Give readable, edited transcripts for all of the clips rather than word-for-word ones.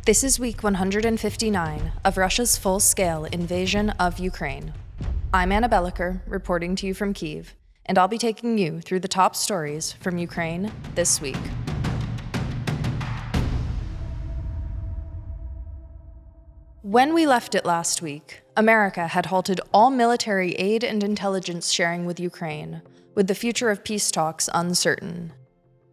This is week 159 of Russia's full-scale invasion of Ukraine. I'm Belokur, reporting to you from Kyiv, and I'll be taking you through the top stories from Ukraine this week. When we left it last week, America had halted all military aid and intelligence sharing with Ukraine, with the future of peace talks uncertain.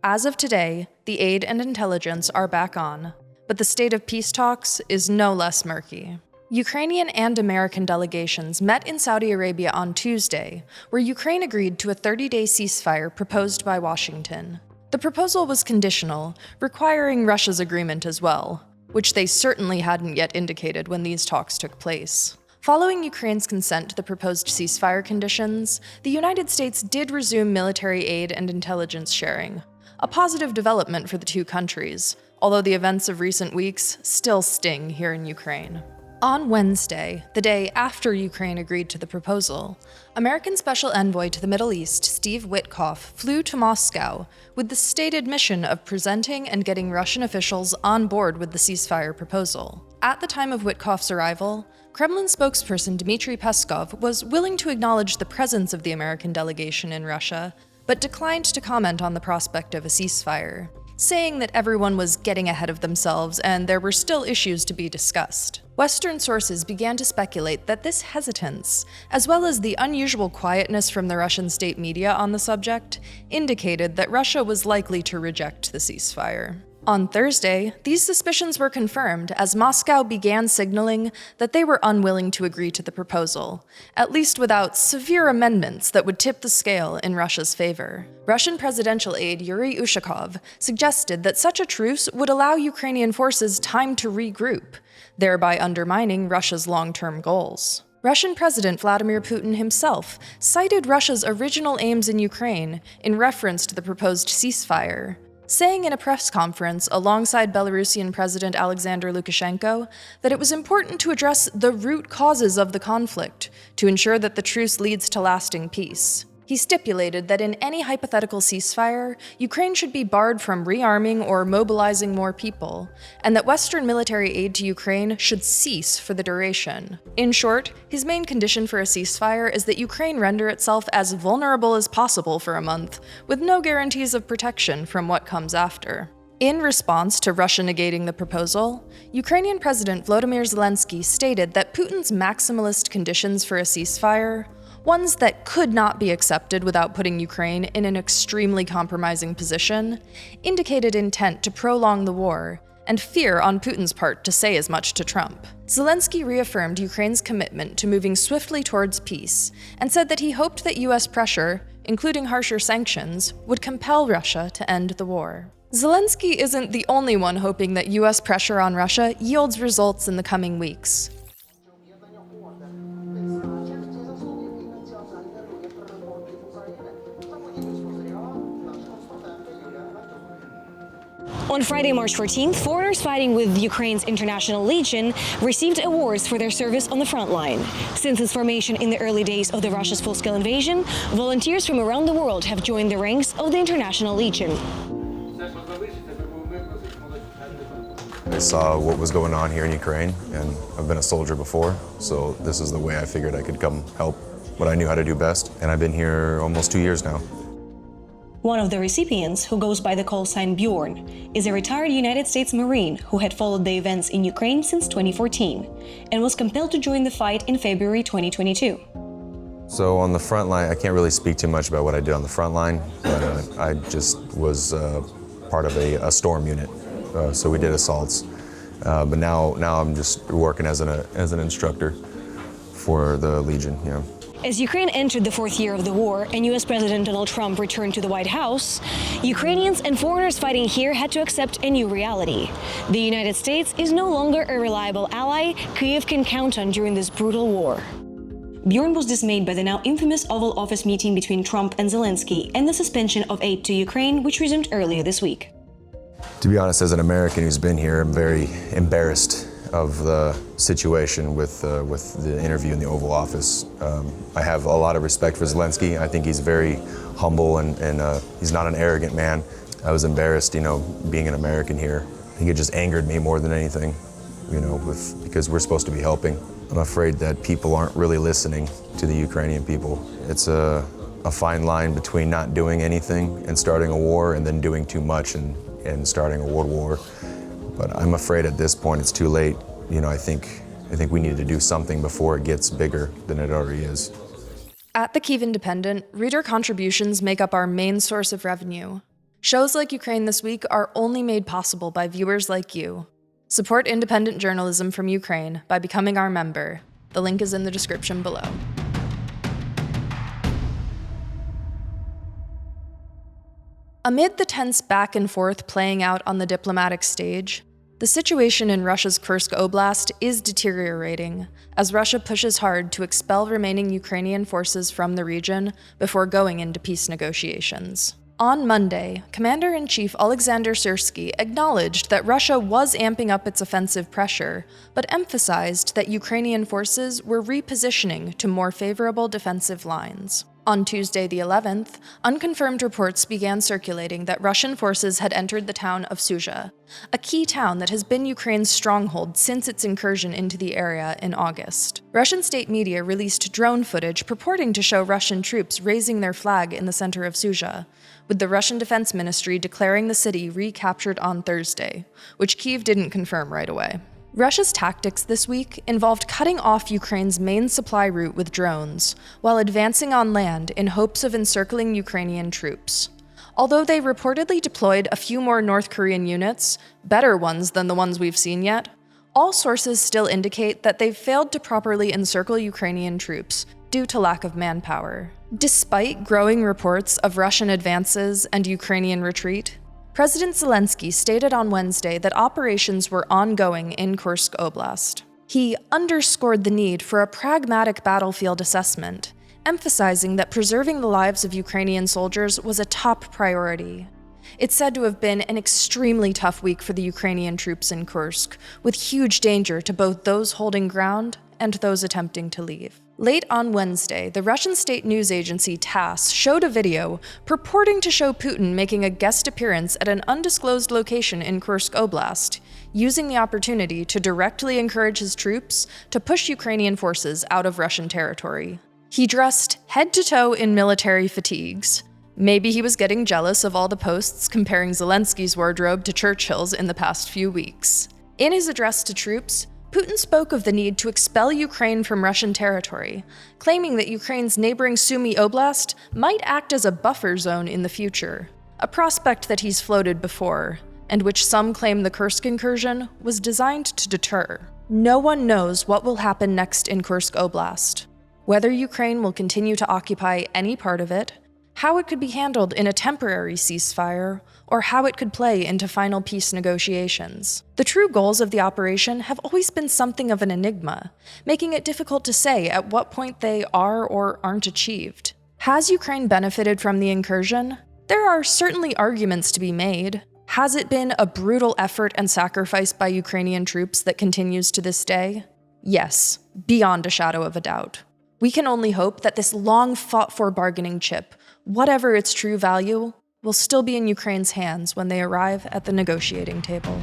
As of today, the aid and intelligence are back on, but the state of peace talks is no less murky. Ukrainian and American delegations met in Saudi Arabia on Tuesday, where Ukraine agreed to a 30-day ceasefire proposed by Washington. The proposal was conditional, requiring Russia's agreement as well, which they certainly hadn't yet indicated when these talks took place. Following Ukraine's consent to the proposed ceasefire conditions, the United States did resume military aid and intelligence sharing, a positive development for the two countries, although the events of recent weeks still sting here in Ukraine. On Wednesday, the day after Ukraine agreed to the proposal, American Special Envoy to the Middle East, Steve Witkoff, flew to Moscow with the stated mission of presenting and getting Russian officials on board with the ceasefire proposal. At the time of Witkoff's arrival, Kremlin spokesperson Dmitry Peskov was willing to acknowledge the presence of the American delegation in Russia, but declined to comment on the prospect of a ceasefire, saying that everyone was getting ahead of themselves and there were still issues to be discussed. Western sources began to speculate that this hesitance, as well as the unusual quietness from the Russian state media on the subject, indicated that Russia was likely to reject the ceasefire. On Thursday, these suspicions were confirmed as Moscow began signaling that they were unwilling to agree to the proposal, at least without severe amendments that would tip the scale in Russia's favor. Russian presidential aide Yuri Ushakov suggested that such a truce would allow Ukrainian forces time to regroup, thereby undermining Russia's long-term goals. Russian President Vladimir Putin himself cited Russia's original aims in Ukraine in reference to the proposed ceasefire, saying in a press conference alongside Belarusian President Alexander Lukashenko that it was important to address the root causes of the conflict to ensure that the truce leads to lasting peace. He stipulated that in any hypothetical ceasefire, Ukraine should be barred from rearming or mobilizing more people, and that Western military aid to Ukraine should cease for the duration. In short, his main condition for a ceasefire is that Ukraine render itself as vulnerable as possible for a month, with no guarantees of protection from what comes after. In response to Russia negating the proposal, Ukrainian President Volodymyr Zelensky stated that Putin's maximalist conditions for a ceasefire, ones that could not be accepted without putting Ukraine in an extremely compromising position, indicated intent to prolong the war and fear on Putin's part to say as much to Trump. Zelensky reaffirmed Ukraine's commitment to moving swiftly towards peace and said that he hoped that US pressure, including harsher sanctions, would compel Russia to end the war. Zelensky isn't the only one hoping that US pressure on Russia yields results in the coming weeks. On Friday, March 14th, foreigners fighting with Ukraine's International Legion received awards for their service on the front line. Since its formation in the early days of Russia's full-scale invasion, volunteers from around the world have joined the ranks of the International Legion. I saw what was going on here in Ukraine, and I've been a soldier before, so this is the way I figured I could come help what I knew how to do best. And I've been here almost 2 years now. One of the recipients, who goes by the call sign Bjorn, is a retired United States Marine who had followed the events in Ukraine since 2014 and was compelled to join the fight in February 2022. So on the front line, I can't really speak too much about what I did on the front line, but I just was part of a storm unit. So we did assaults, but now I'm just working as an instructor for the Legion. Yeah. As Ukraine entered the fourth year of the war and US President Donald Trump returned to the White House, Ukrainians and foreigners fighting here had to accept a new reality. The United States is no longer a reliable ally Kyiv can count on during this brutal war. Bjorn was dismayed by the now infamous Oval Office meeting between Trump and Zelensky and the suspension of aid to Ukraine, which resumed earlier this week. To be honest, as an American who's been here, I'm very embarrassed of the situation with the interview in the Oval Office. I have a lot of respect for Zelensky. I think he's very humble and he's not an arrogant man. I was embarrassed, being an American here think it just angered me more than anything, because we're supposed to be helping. I'm afraid that people aren't really listening to the Ukrainian people. It's a fine line between not doing anything and starting a war, and then doing too much and starting a world war. But I'm afraid at this point it's too late. I think we need to do something before it gets bigger than it already is. At the Kyiv Independent, reader contributions make up our main source of revenue. Shows like Ukraine This Week are only made possible by viewers like you. Support independent journalism from Ukraine by becoming our member. The link is in the description below. Amid the tense back and forth playing out on the diplomatic stage, the situation in Russia's Kursk Oblast is deteriorating as Russia pushes hard to expel remaining Ukrainian forces from the region before going into peace negotiations. On Monday, Commander-in-Chief Alexander Syrsky acknowledged that Russia was amping up its offensive pressure, but emphasized that Ukrainian forces were repositioning to more favorable defensive lines. On Tuesday the 11th, unconfirmed reports began circulating that Russian forces had entered the town of Sudzha, a key town that has been Ukraine's stronghold since its incursion into the area in August. Russian state media released drone footage purporting to show Russian troops raising their flag in the center of Sudzha, with the Russian Defense Ministry declaring the city recaptured on Thursday, which Kyiv didn't confirm right away. Russia's tactics this week involved cutting off Ukraine's main supply route with drones, while advancing on land in hopes of encircling Ukrainian troops. Although they reportedly deployed a few more North Korean units, better ones than the ones we've seen yet, all sources still indicate that they've failed to properly encircle Ukrainian troops due to lack of manpower. Despite growing reports of Russian advances and Ukrainian retreat, President Zelensky stated on Wednesday that operations were ongoing in Kursk Oblast. He underscored the need for a pragmatic battlefield assessment, emphasizing that preserving the lives of Ukrainian soldiers was a top priority. It's said to have been an extremely tough week for the Ukrainian troops in Kursk, with huge danger to both those holding ground and those attempting to leave. Late on Wednesday, the Russian state news agency TASS showed a video purporting to show Putin making a guest appearance at an undisclosed location in Kursk Oblast, using the opportunity to directly encourage his troops to push Ukrainian forces out of Russian territory. He dressed head to toe in military fatigues. Maybe he was getting jealous of all the posts comparing Zelensky's wardrobe to Churchill's in the past few weeks. In his address to troops, Putin spoke of the need to expel Ukraine from Russian territory, claiming that Ukraine's neighboring Sumy Oblast might act as a buffer zone in the future, a prospect that he's floated before, and which some claim the Kursk incursion was designed to deter. No one knows what will happen next in Kursk Oblast, whether Ukraine will continue to occupy any part of it, how it could be handled in a temporary ceasefire, or how it could play into final peace negotiations. The true goals of the operation have always been something of an enigma, making it difficult to say at what point they are or aren't achieved. Has Ukraine benefited from the incursion? There are certainly arguments to be made. Has it been a brutal effort and sacrifice by Ukrainian troops that continues to this day? Yes, beyond a shadow of a doubt. We can only hope that this long-fought-for bargaining chip, whatever its true value, will still be in Ukraine's hands when they arrive at the negotiating table.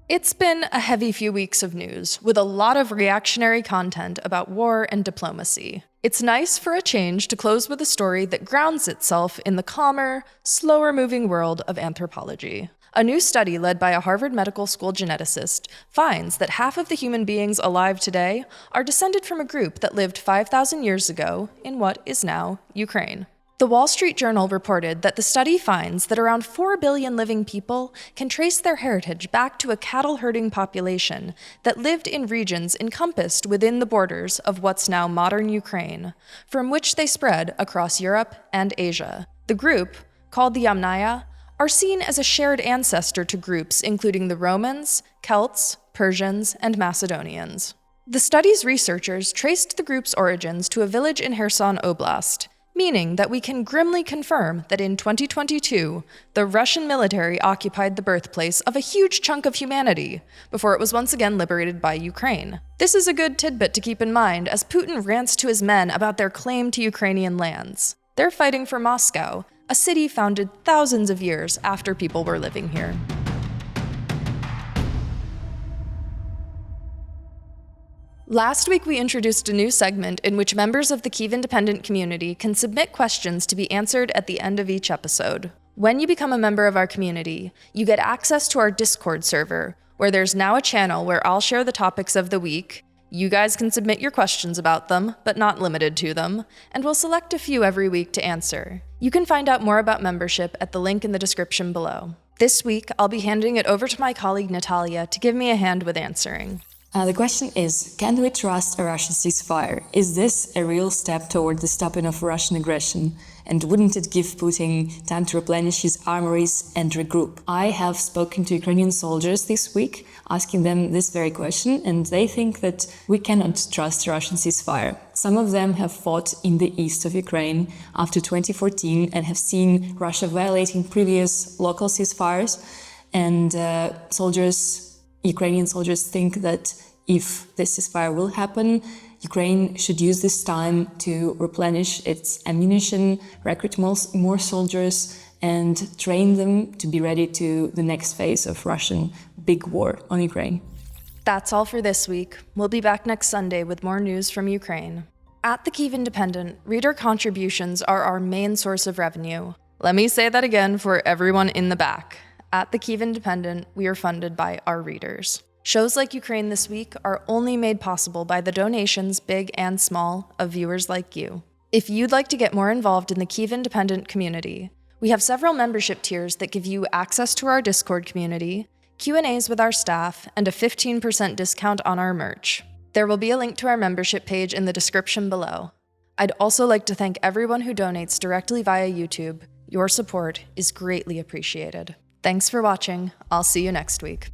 It's been a heavy few weeks of news, with a lot of reactionary content about war and diplomacy. It's nice for a change to close with a story that grounds itself in the calmer, slower-moving world of anthropology. A new study led by a Harvard Medical School geneticist finds that half of the human beings alive today are descended from a group that lived 5,000 years ago in what is now Ukraine. The Wall Street Journal reported that the study finds that around 4 billion living people can trace their heritage back to a cattle-herding population that lived in regions encompassed within the borders of what's now modern Ukraine, from which they spread across Europe and Asia. The group, called the Yamnaya, are seen as a shared ancestor to groups including the Romans, Celts, Persians, and Macedonians. The study's researchers traced the group's origins to a village in Kherson Oblast, meaning that we can grimly confirm that in 2022, the Russian military occupied the birthplace of a huge chunk of humanity before it was once again liberated by Ukraine. This is a good tidbit to keep in mind as Putin rants to his men about their claim to Ukrainian lands. They're fighting for Moscow, a city founded thousands of years after people were living here. Last week, we introduced a new segment in which members of the Kyiv independent community can submit questions to be answered at the end of each episode. When you become a member of our community, you get access to our Discord server, where there's now a channel where I'll share the topics of the week. You guys can submit your questions about them, but not limited to them, and we'll select a few every week to answer. You can find out more about membership at the link in the description below. This week, I'll be handing it over to my colleague Natalia to give me a hand with answering. The question is, can we trust a Russian ceasefire? Is this a real step toward the stopping of Russian aggression? And wouldn't it give Putin time to replenish his armories and regroup? I have spoken to Ukrainian soldiers this week, asking them this very question, and they think that we cannot trust a Russian ceasefire. Some of them have fought in the east of Ukraine after 2014 and have seen Russia violating previous local ceasefires, and Ukrainian soldiers think that if this ceasefire will happen, Ukraine should use this time to replenish its ammunition, recruit more soldiers, and train them to be ready to the next phase of Russian big war on Ukraine. That's all for this week. We'll be back next Sunday with more news from Ukraine. At the Kyiv Independent, reader contributions are our main source of revenue. Let me say that again for everyone in the back. At the Kyiv Independent, we are funded by our readers. Shows like Ukraine This Week are only made possible by the donations, big and small, of viewers like you. If you'd like to get more involved in the Kyiv Independent community, we have several membership tiers that give you access to our Discord community, Q&As with our staff, and a 15% discount on our merch. There will be a link to our membership page in the description below. I'd also like to thank everyone who donates directly via YouTube. Your support is greatly appreciated. Thanks for watching. I'll see you next week.